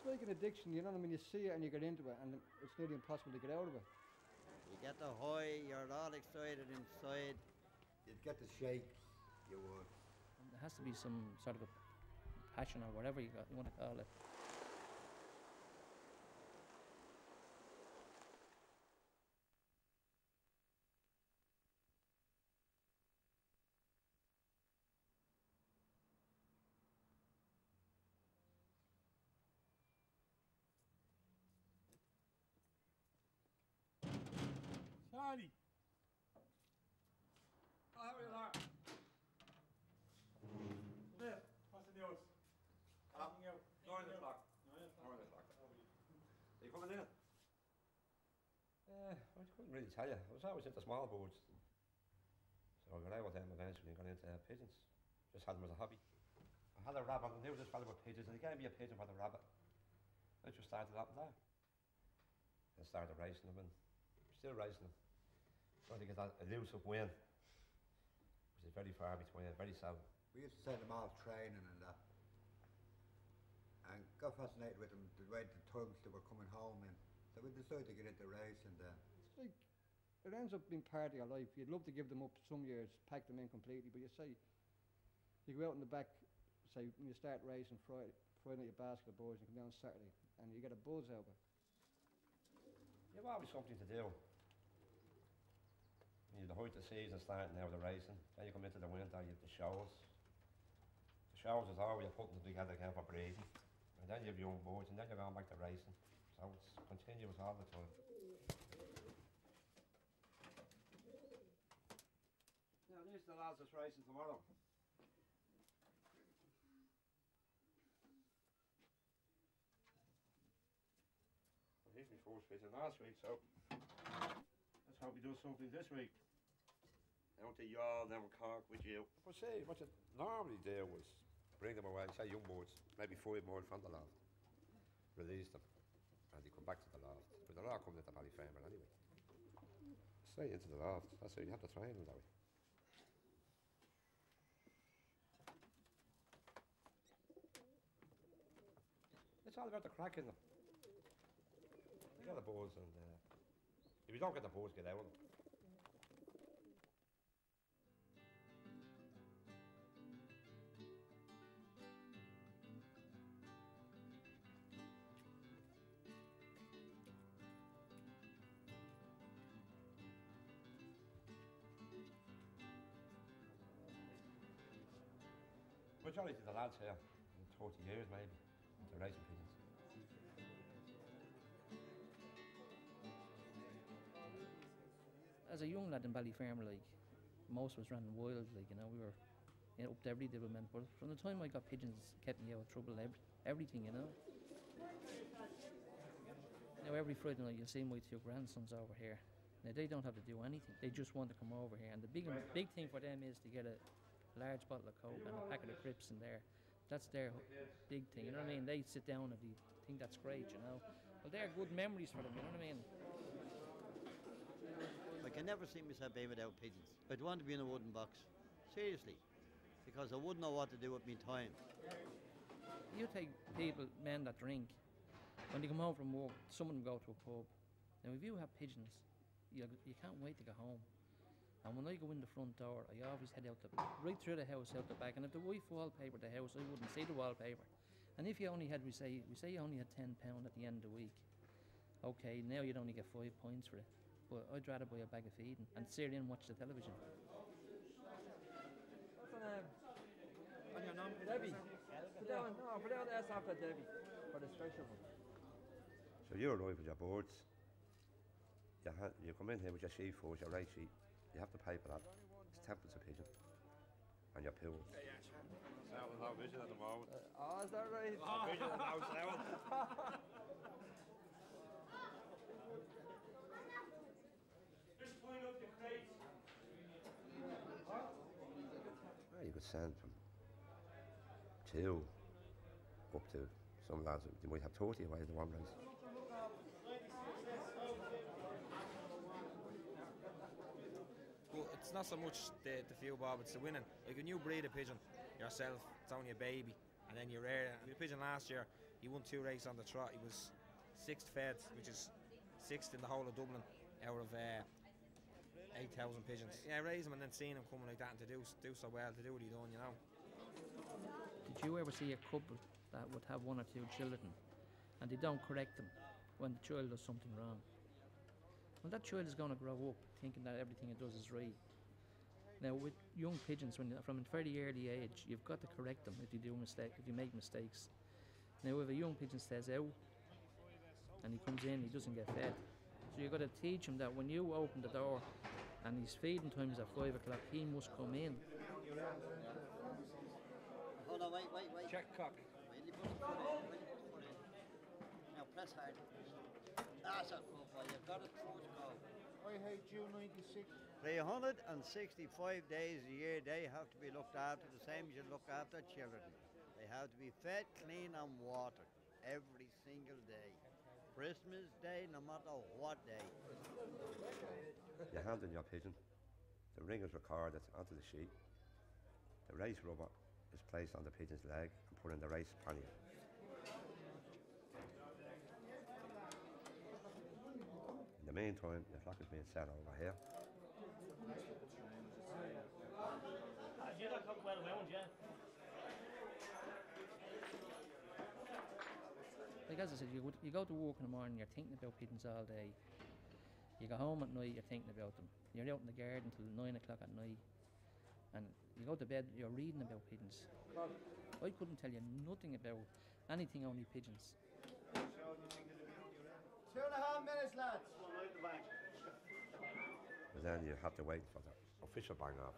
It's like an addiction, you know what I mean? You see it and you get into it and it's nearly impossible to get out of it. You get the high, you're all excited inside. You'd get the shakes, you would. There has to be some sort of a passion or whatever you want to call it. Charlie! Oh, how are you, Lark? There, what's the news? Anything out? 9 o'clock. 9 o'clock. Are you coming in? I couldn't really tell you. I was always into small boards. So I got out with them eventually and got into pigeons. Just had them as a hobby. I had a rabbit, and they were just fellow with pigeons, and they gave me a pigeon for the rabbit. I just started up there. And started racing them, and still racing them. Trying to get that elusive win, which is very far between, very seldom. We used to send them off training and that. And got fascinated with them, the way the tugs they were coming home in. So we decided to get into racing then. It's like, it ends up being part of your life. You'd love to give them up some years, pack them in completely, but you say, you go out in the back, say when you start racing Friday night, your basket of boys, and you come down Saturday, and you get a buzz out of it. You've always something to do. You have the height of the season starting now, the racing. Then you come into the winter, you have the shows. The shows is all you're putting them together again for breeding. And then you have young boys, and then you're going back to racing. So it's continuous all the time. Now, these are the lads that's racing tomorrow. Well, here's my first pigeon last week, so let's hope we do something this week. Down to y'all, down Cork with you. But see, what you normally do was bring them away, say young birds, maybe 5 more from the loft, release them, and they come back to the loft. But they're all coming into Ballyfermot anyway. Straight into the loft, that's how you have to train them that way. It's all about the crack in them. You get the balls, and if you don't get the balls, get out of them. Majority of the lads here, in 30 years maybe, into racing pigeons. As a young lad in Ballyfermot, like, most of us ran wild, like, you know, we were up to every development, but from the time I got pigeons, it kept me out of trouble, everything, you know. Now every Friday night you'll see my 2 grandsons over here. Now they don't have to do anything, they just want to come over here, and the big thing for them is to get a large bottle of Coke and a packet of crisps in there. That's their big thing, you know what I mean? They sit down and they think that's great, you know. Well, they're good memories for them, you know what I mean? I can never see myself being without pigeons. I'd want to be in a wooden box, seriously, because I wouldn't know what to do with my time. You take people, men that drink, when they come home from work, some of them go to a pub. Now if you have pigeons, you can't wait to go home. And when I go in the front door, I always head out right through the house, out the back. And if the wife wallpapered the house, I wouldn't see the wallpaper. And if you only had, we say you only had £10 at the end of the week. Okay, now you'd only get 5 points for it. But I'd rather buy a bag of feeding and sit in and watch the television. What's the name? On your name? Debbie. Put down S after Debbie for the special one. So you arrive with your boards. You come in here with your sheet for your race sheet. You have to pay for that. It's 10p a pigeon. And your pills. Yeah, sure. Sound no vision at the moment. Oh, is that right? No vision and no sound. Just point up the crates. Well, you could send from 2 up to some lads. They might have 30 away in the one race. But it's not so much the few bob, it's the winning. Like a new breed of pigeon yourself, it's only a baby, and then you rear. The pigeon last year, He won 2 races on the trot. He was 6th fed, which is 6th in the whole of Dublin out of 8,000 pigeons. Yeah, raising him and then seeing him coming like that and to do so well, to do what he done, you know. Did you ever see a couple that would have 1 or 2 children and they don't correct them when the child does something wrong? Well, that child is going to grow up thinking that everything it does is right. Now, with young pigeons, from a very early age, you've got to correct them if you make mistakes. Now, if a young pigeon stays out and he comes in, he doesn't get fed. So you've got to teach him that when you open the door and his feeding time is at 5 o'clock, he must come in. Hold on, wait. Check cock. When you put the foot in. Now press hard. That's a good boy. You've got it. First go. I hate June 96. 365 days a year they have to be looked after the same as you look after children. They have to be fed, clean and watered every single day. Christmas Day, no matter what day. You hand in your pigeon, the ring is recorded onto the sheet, the race rubber is placed on the pigeon's leg and put in the race pannier. In the meantime, the flock is being set over here. Like as I said, you go to work in the morning, you're thinking about pigeons all day. You go home at night, you're thinking about them. You're out in the garden till 9 o'clock at night. And you go to bed, you're reading about pigeons. I couldn't tell you nothing about anything, only pigeons. 2.5 minutes, lads. But then you have to wait for the official bang off.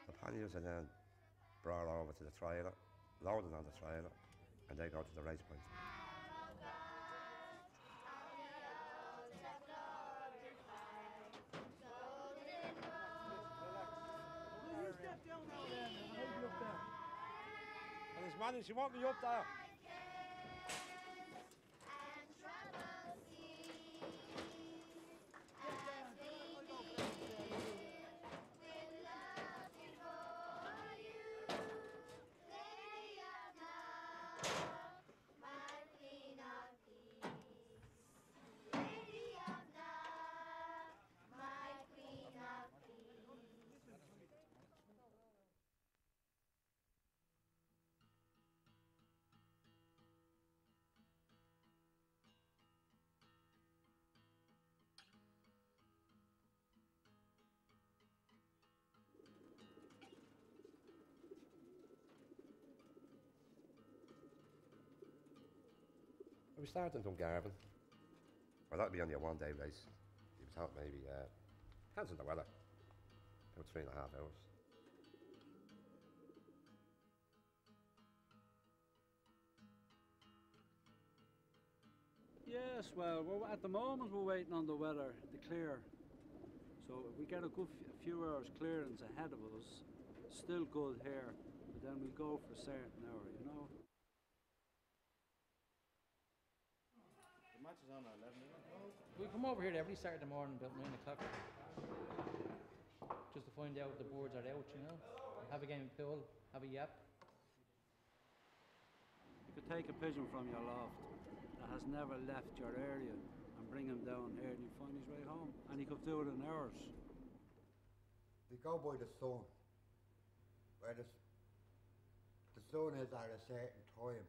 The panniers are then brought over to the trailer, loaded on the trailer, and they go to the race point. And his man, you want me up there? We started in Dungarvan. Well, that'd be only a 1-day race. You thought maybe, depends on the weather, about 3.5 hours. Yes, well, at the moment we're waiting on the weather to clear. So if we get a good few hours clearance ahead of us, still good here, but then we go for a certain hour, you know. Match is on at 11, isn't it? We come over here every Saturday morning about 9 o'clock just to find out if the boards are out, you know. Have a game of pool, have a yap. You could take a pigeon from your loft that has never left your area and bring him down here and you find his way home. And he could do it in hours. They go by the sun. Where the sun is at a certain time.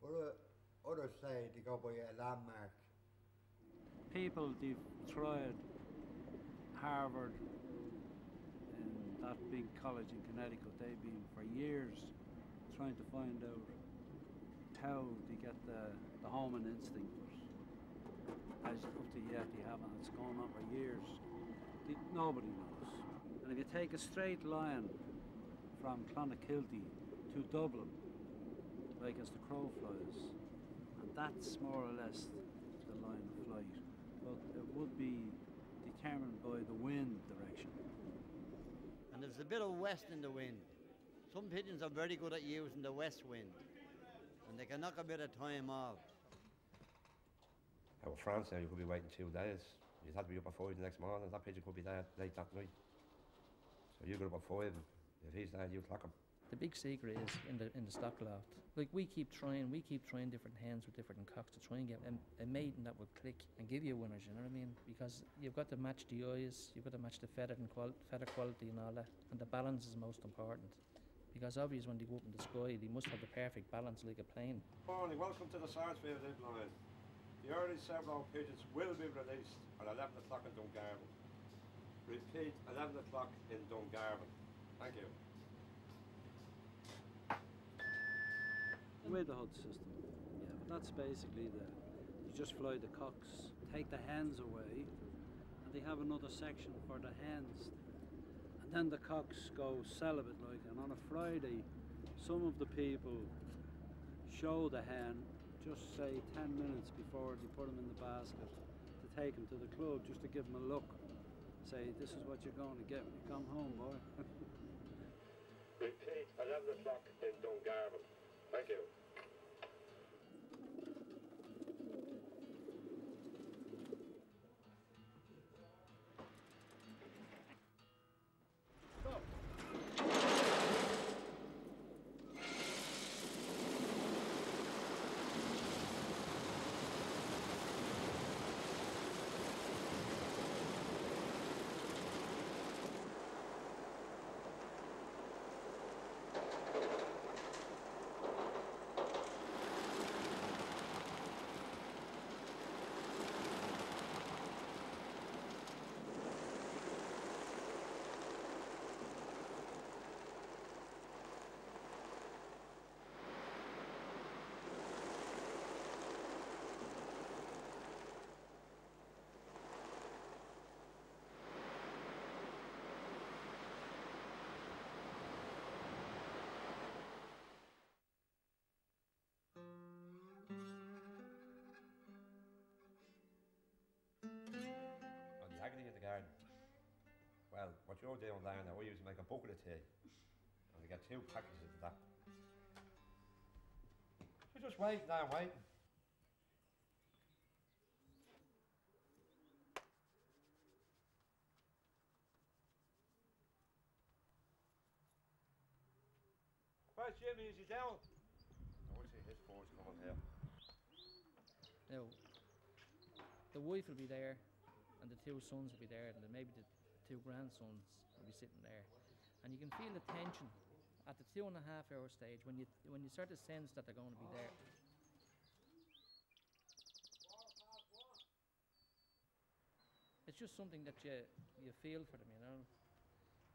But others say they go by a landmark. People, they've tried Harvard, that big college in Connecticut, they've been for years trying to find out how they get the homing instinct. But as up to yet, they haven't. It's going on for years. Nobody knows. And if you take a straight line from Clonakilty to Dublin, like as the crow flies, and that's more or less the line of flight. But it would be determined by the wind direction. And there's a bit of west in the wind. Some pigeons are very good at using the west wind, and they can knock a bit of time off. Out of France now, you could be waiting 2 days. You'd have to be up at 5 the next morning. That pigeon could be there late that night. So you get up at 5, and if he's there, you clock him. The big secret is in the stock loft. Like we keep trying different hens with different cocks to try and get a maiden that will click and give you winners, you know what I mean? Because you've got to match the eyes, you've got to match the feather quality and all that, and the balance is most important. Because obviously when they go up in the sky, they must have the perfect balance like a plane. Morning, welcome to the Sarsfield Inline. The early several pigeons will be released at 11 o'clock in Dungarvan. Repeat, 11 o'clock in Dungarvan. Thank you. With the HUD system, yeah, but that's basically you just fly the cocks, take the hens away, and they have another section for the hens. And then the cocks go celibate like, and on a Friday, some of the people show the hen, just say 10 minutes before they put them in the basket, to take them to the club, just to give them a look. Say, this is what you're going to get when you come home, boy. Repeat, 11 o'clock in Dungarvan. Thank you. Agony at the garden. Well, what you're doing there now, I used to make a bucket of tea, and we get 2 packages of that. We're just waiting now, waiting. Where's Jimmy? Is he down? I want to see his force coming here. Now, the wife will be there, and the 2 sons will be there, and then maybe the 2 grandsons will be sitting there, and you can feel the tension at the 2.5 hour stage when you start to sense that they're going to be there. It's just something that you feel for them, you know.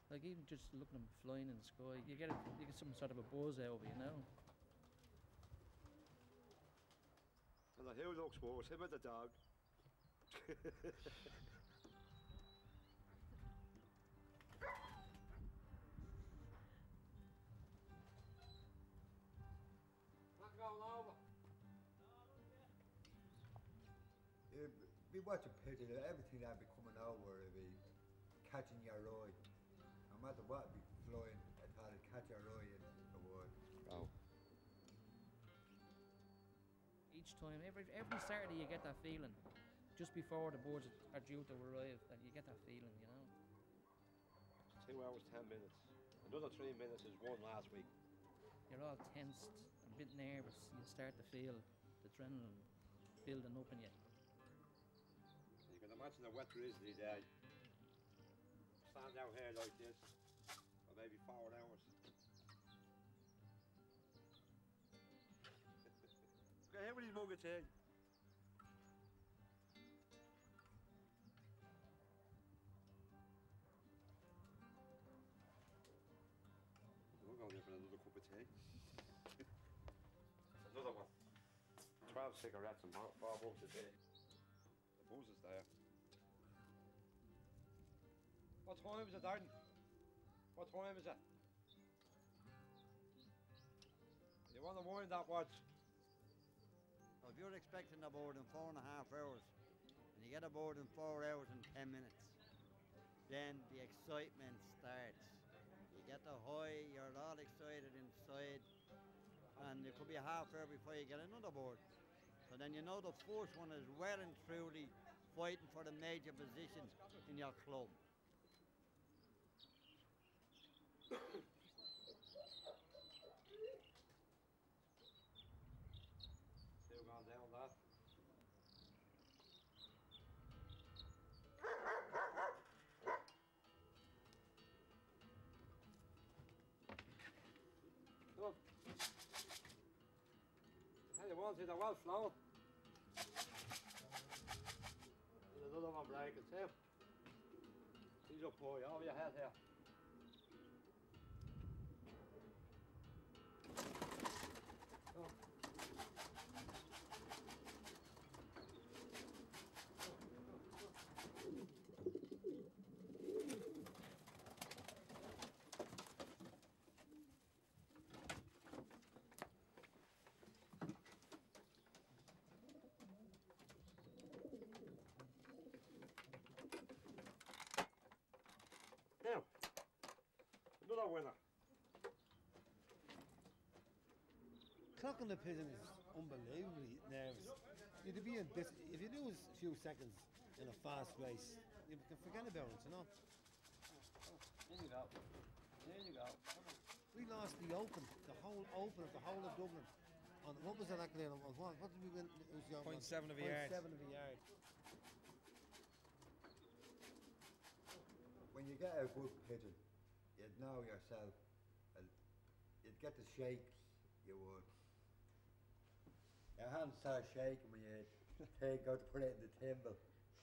Like even just looking at them flying in the sky, you get some sort of a buzz out of it, you know. And who looks worse, him or the dog? Not going over. Be watching pigeon, everything that be coming over, it'll be catching your eye. No matter what be flying, I thought it'd catch your eye in the word. Oh. Each time, every Saturday you get that feeling. Just before the birds are due to arrive, that you get that feeling, you know. 2 hours, 10 minutes. Another 3 minutes is one last week. You're all tensed, a bit nervous. You start to feel the adrenaline building up in you. You can imagine a wet drizzly day. Stand out here like this for maybe 4 hours. Okay, here with his mug of tea. of tea. Another one. 12 cigarettes and 4 bucks a day. The buzz is there. What time is it, Darren? What time is it? You want to wind that watch? If you're expecting aboard in 4.5 hours, and you get aboard in 4 hours and 10 minutes, then the excitement starts. You get the high, you're all excited inside, and it could be a half hour before you get another board. So then you know the first one is well and truly fighting for the major position in your club. Still going down that. Look. Tell you one thing, they're well flown. There's another one breaking too. He's up for you, over your head here. Now, another winner. Clocking the Pigeon is unbelievably nervous. You'd be in this, if you lose a few seconds in a fast race, you can forget about it, you know. There you go. There you go. We lost the Open, the whole Open of the whole of Dublin. On what was that actually? On what did we win? It was your 0.7 of a yard. 0.7 of a yard. When you get a good pigeon, you'd know yourself, you'd get the shakes, you would. Your hands start shaking when you go to put it in the timber.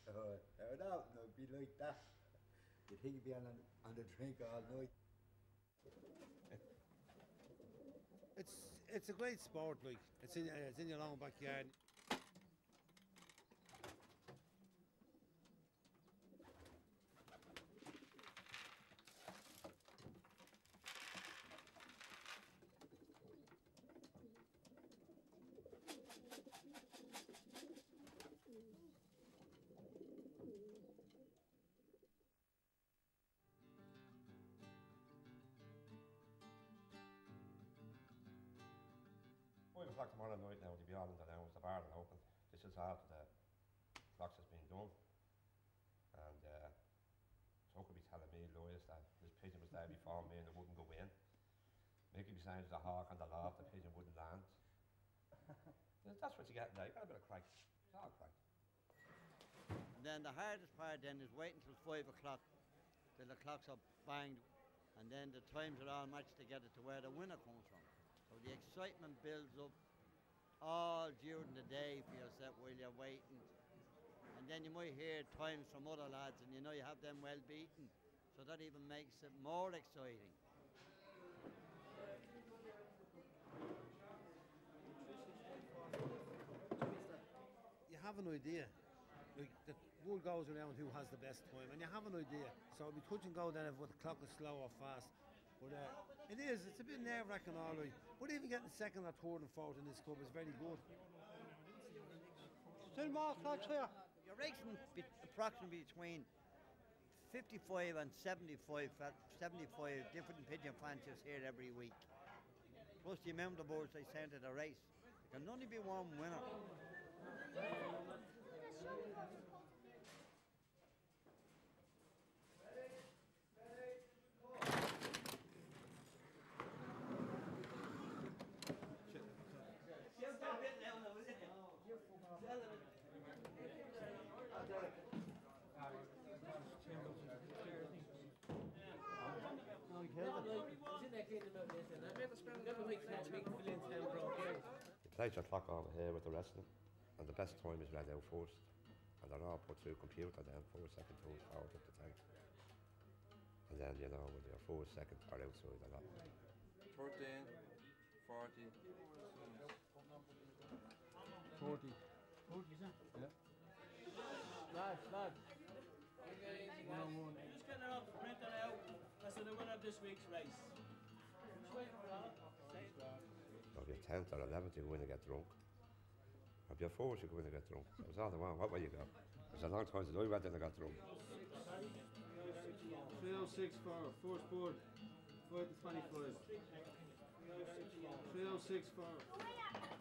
No, it'd be like that. You'd think you'd be on the drink all night. It's a great sport, like it's in your own backyard. O'clock tomorrow night now, to be all in the lounge, the bar will open. This is after the clocks has been done. And so could be telling me, Louis, that this pigeon was there before me and it wouldn't go in. Mickey be saying there's a hawk on the loft, the pigeon wouldn't land. That's what you get now, you got a bit of crack. It's all crack. And then the hardest part then is waiting till 5 o'clock, till the clocks are banged, and then the times are all matched together to where the winner comes from. So the excitement builds up all during the day for yourself while you're waiting. And then you might hear times from other lads and you know you have them well beaten. So that even makes it more exciting. You have an idea. Like the word goes around who has the best time, and you have an idea. So it'll be touch and go then if the clock is slow or fast. But it's a bit nerve-wracking all right. But even getting second or third and fourth in this club is very good. Still more clocks here. You're racing approximately between 55 and 75 different pigeon fanciers here every week. Plus the amount of boards they send to the race. There can only be one winner. You place your clock over here with the rest of them, and the best time is read out first. And they're all put through computer then, 4 second toes forward up to 10. And then, you know, with your 4 seconds are outside a lot. 13. 40. 40. Yeah. Lads. One-on-one. Just getting it up, print it out. That's the winner of this week's race. If you're 10th or 11th, you go in and get drunk. If you're 4th, you go in and get drunk. It was all the one. What way you go? It was a long time since I went in and got drunk. 306 for first board. 5 to 25. 306 for.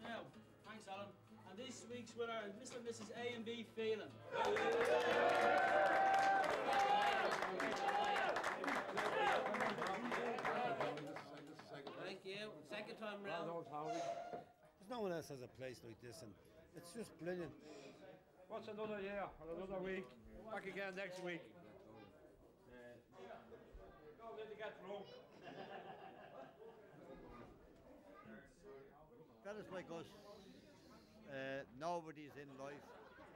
Now, thanks, Alan. And this week's winner is Mr. and Mrs. A and B Phelan. Thank you. Second time round. There's no one else has a place like this, and it's just brilliant. What's another year or another week? Back again next week. Don't let it get drunk. Fellas like us, nobody's in life.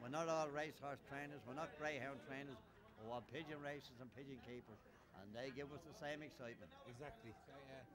We're not all racehorse trainers, we're not greyhound trainers. We want pigeon racers and pigeon keepers, and they give us the same excitement. Exactly. Yeah.